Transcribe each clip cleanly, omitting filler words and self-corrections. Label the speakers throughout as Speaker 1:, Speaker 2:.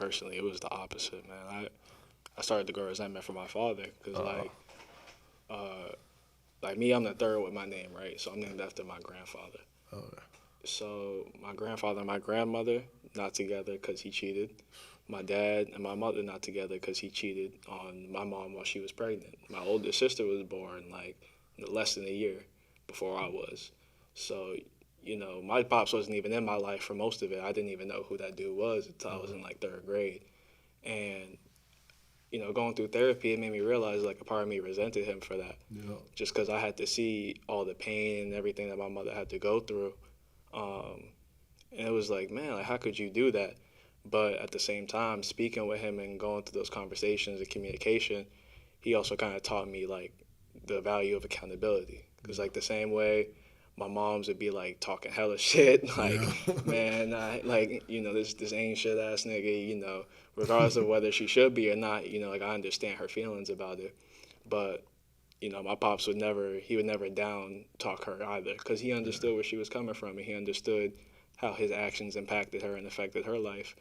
Speaker 1: personally, it was the opposite, man. I started to grow resentment for my father because, uh, like me, I'm the third with my name, right? So I'm named after my grandfather.
Speaker 2: Okay.
Speaker 1: So my grandfather and my grandmother not together because he cheated. My dad and my mother not together because he cheated on my mom while she was pregnant. My older sister was born like less than a year before I was. So, my pops wasn't even in my life for most of it. I didn't even know who that dude was until I was in like third grade. And, going through therapy, it made me realize like a part of me resented him for that.
Speaker 2: Yeah.
Speaker 1: Just because I had to see all the pain and everything that my mother had to go through. Um, and it was like, man, like, how could you do that? But at the same time, speaking with him and going through those conversations and communication, he also kind of taught me like the value of accountability. Because like the same way my moms would be like talking hella shit, like,
Speaker 2: Yeah.
Speaker 1: man, like, this ain't shit ass nigga, regardless of whether she should be or not, like I understand her feelings about it. But my pops he would never down talk her either because he understood where she was coming from and he understood how his actions impacted her and affected her life.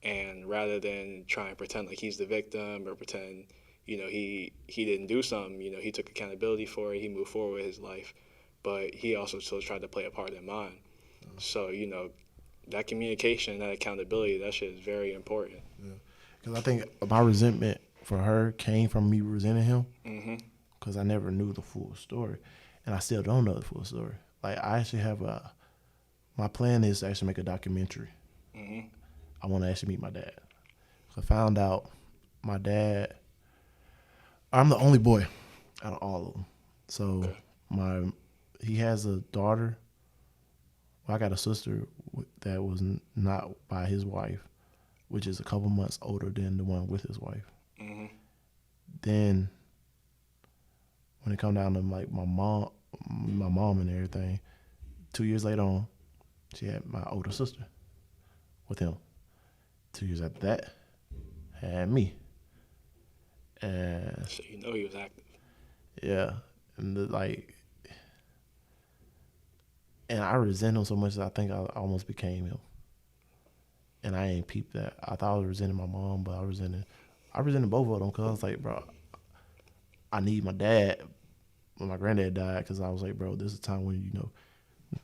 Speaker 1: And rather than try and pretend like he's the victim or pretend, he didn't do something, he took accountability for it, he moved forward with his life, but he also still tried to play a part in mine. So, that communication, that accountability, that shit is very important.
Speaker 2: Yeah. Because I think my resentment for her came from me resenting him
Speaker 1: Hmm.
Speaker 2: because I never knew the full story. And I still don't know the full story. Like, I actually have my plan is to actually make a documentary.
Speaker 1: Hmm.
Speaker 2: I want to actually meet my dad. I found out my dad, I'm the only boy out of all of them. So
Speaker 1: Okay.
Speaker 2: he has a daughter. Well, I got a sister that was not by his wife, which is a couple months older than the one with his wife.
Speaker 1: Hmm.
Speaker 2: Then when it come down to like my mom and everything, 2 years later on, she had my older sister with him. 2 years after that, had me. And
Speaker 1: So he was active.
Speaker 2: yeah, and I resent him so much that I think I almost became him. And I ain't peeped that. I thought I was resenting my mom, but I resented both of them because I was like, bro, I need my dad when my granddad died because I was like, bro, this is a time when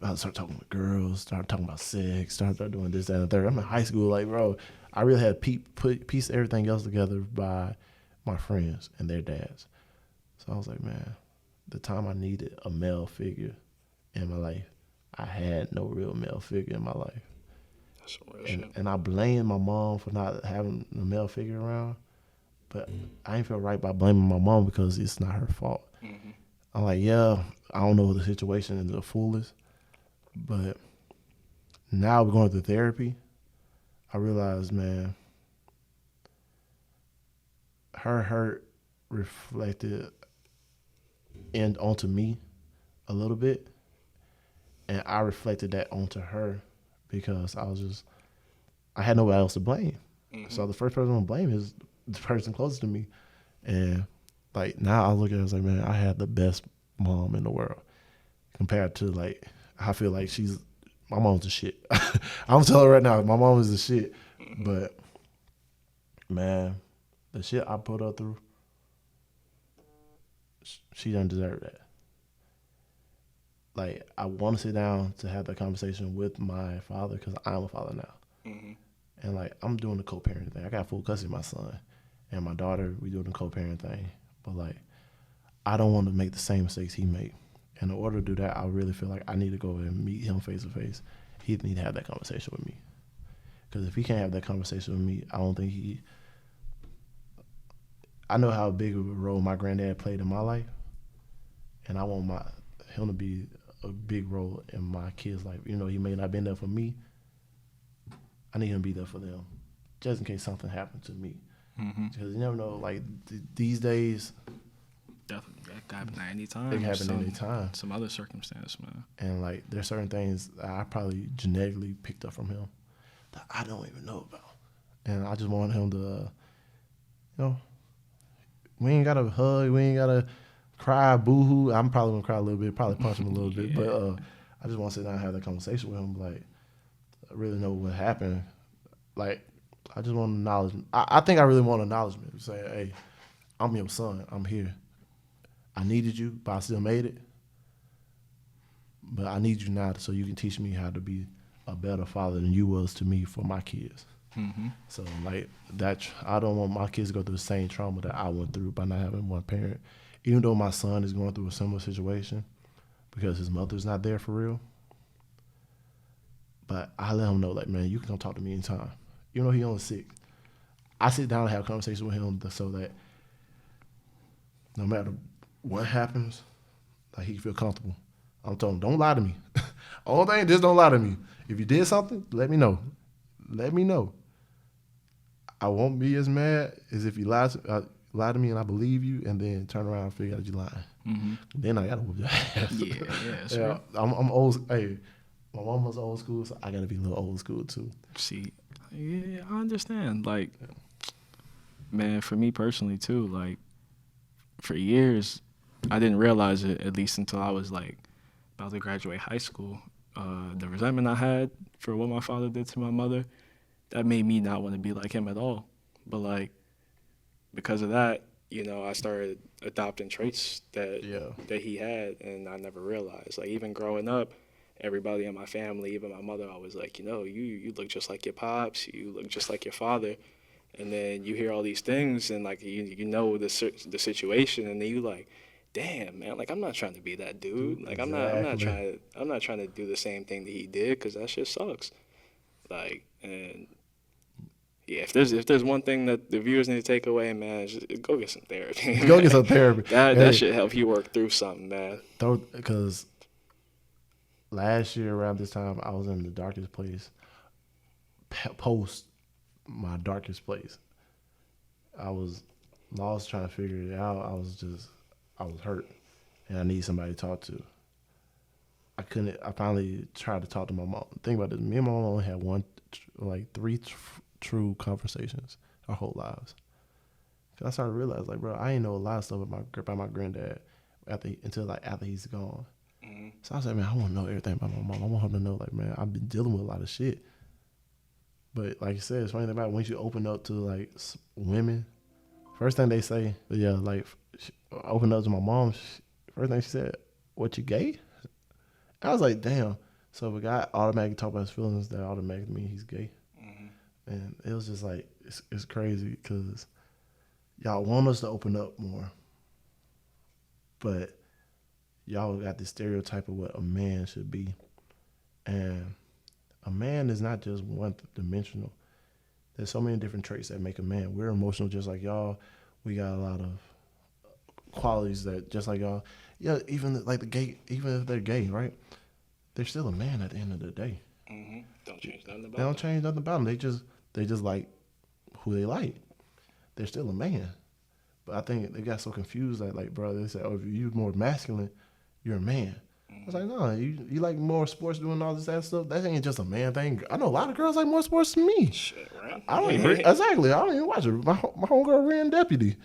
Speaker 2: I start talking with girls, start talking about sex, start doing this, that, and the third. I'm in high school, like, bro, I really had piece everything else together by my friends and their dads. So I was like, man, the time I needed a male figure in my life, I had no real male figure in my life.
Speaker 1: That's some real
Speaker 2: And
Speaker 1: shit.
Speaker 2: and I blame my mom for not having a male figure around, but I ain't feel right by blaming my mom because it's not her fault.
Speaker 1: Hmm.
Speaker 2: I'm like, yeah, I don't know the situation in the fullest, but now we're going through therapy. I realize, man, her hurt reflected onto me a little bit, and I reflected that onto her because I had nobody else to blame.
Speaker 1: Hmm.
Speaker 2: So the first person to blame is the person closest to me, and like now I look at it as like, man, I had the best mom in the world compared to like I feel like my mom's the shit. I'm telling her right now, my mom is the shit.
Speaker 1: Hmm.
Speaker 2: But man, the shit I put her through, she doesn't deserve that. Like I want to sit down to have that conversation with my father because I'm a father now,
Speaker 1: Hmm.
Speaker 2: and like I'm doing the co-parenting thing. I got full custody of my son and my daughter. We doing the co-parenting thing, but like I don't want to make the same mistakes he made. In order to do that, I really feel like I need to go and meet him face to face. He need to have that conversation with me. Because if he can't have that conversation with me, I don't think he. I know how big of a role my granddad played in my life, and I want him to be a big role in my kids' life. He may not have been there for me. I need him to be there for them, just in case something happened to me.
Speaker 1: Hmm.
Speaker 2: Because you never know. Like these days,
Speaker 1: Definitely. That could happen at any
Speaker 2: it can
Speaker 1: time.
Speaker 2: happen any time.
Speaker 1: Some other circumstance, man.
Speaker 2: And like there's certain things that I probably genetically picked up from him that I don't even know about. And I just want him to, we ain't gotta hug, we ain't gotta cry, boo-hoo. I'm probably gonna cry a little bit, probably punch him a little bit, but
Speaker 1: Yeah.
Speaker 2: I just want to sit down and have that conversation with him. Like, I really know what happened. Like, I just want acknowledgement. I think I really want acknowledgement. Say, hey, I'm your son. I'm here. I needed you, but I still made it. But I need you now so you can teach me how to be a better father than you was to me for my kids.
Speaker 1: Mm-hmm.
Speaker 2: So like that, I don't want my kids to go through the same trauma that I went through by not having one parent. Even though my son is going through a similar situation because his mother's not there for real. But I let him know, like, man, you can come talk to me anytime. Even though he only sick. I sit down and have a conversation with him so that no matter what happens, like he can feel comfortable. I'm telling him, don't lie to me. Only thing, just don't lie to me. If you did something, let me know. Let me know. I won't be as mad as if you lie to me and I believe you, and then turn around and figure out you're lying.
Speaker 1: Mm-hmm.
Speaker 2: Then I gotta whoop your ass.
Speaker 1: Yeah.
Speaker 2: I'm old. Hey, my mom was old school, so I gotta be a little old school too.
Speaker 1: See, yeah, I understand. Like, man, for me personally too, like, for years, I didn't realize it, at least until I was like about to graduate high school. The resentment I had for what my father did to my mother, that made me not want to be like him at all. But like, because of that, I started adopting traits that he had, and I never realized. Like, even growing up, everybody in my family, even my mother, always like, you look just like your pops, you look just like your father. And then you hear all these things, and like you know the situation, and then you like, damn, man, like I'm not trying to be that dude. Like
Speaker 2: Exactly.
Speaker 1: I'm not trying to do the same thing that he did, because that shit sucks. Like, and yeah, if there's one thing that the viewers need to take away, man, just go get some therapy.
Speaker 2: Go get some therapy.
Speaker 1: That should help you work through something, man.
Speaker 2: Because last year around this time, I was in the darkest place. Post my darkest place, I was lost trying to figure it out. I was hurt, and I need somebody to talk to. I finally tried to talk to my mom. Think about this. Me and my mom only had three true conversations our whole lives. Cause I started to realize, like, bro, I ain't know a lot of stuff about my granddad after he's gone.
Speaker 1: Mm-hmm.
Speaker 2: So I was like, man, I want to know everything about my mom. I want her to know, like, man, I've been dealing with a lot of shit. But like you said, it's funny about once you open up to like women, first thing they say, open up to my mom. First thing she said, "What, you gay?" I was like, damn. So if a guy automatically talk about his feelings, that automatically means he's gay.
Speaker 1: Mm-hmm.
Speaker 2: And it was just like, it's crazy because y'all want us to open up more, but y'all got this stereotype of what a man should be. And a man is not just one dimensional. There's so many different traits that make a man. We're emotional just like y'all. We got a lot of qualities that just like y'all. Yeah, even like the gay, even if they're gay, right? They're still a man at the end of the day.
Speaker 1: Mm-hmm. Don't change nothing about
Speaker 2: They don't change nothing about them. They just like who they like. They're still a man. But I think they got so confused that, like, bro, they said, oh, if you're more masculine, you're a man. I was like, no, you like more sports, doing all that stuff. That ain't just a man thing. I know a lot of girls like more sports than me.
Speaker 1: Shit, right?
Speaker 2: I don't even, exactly. I don't even watch it. My homegirl ran deputy.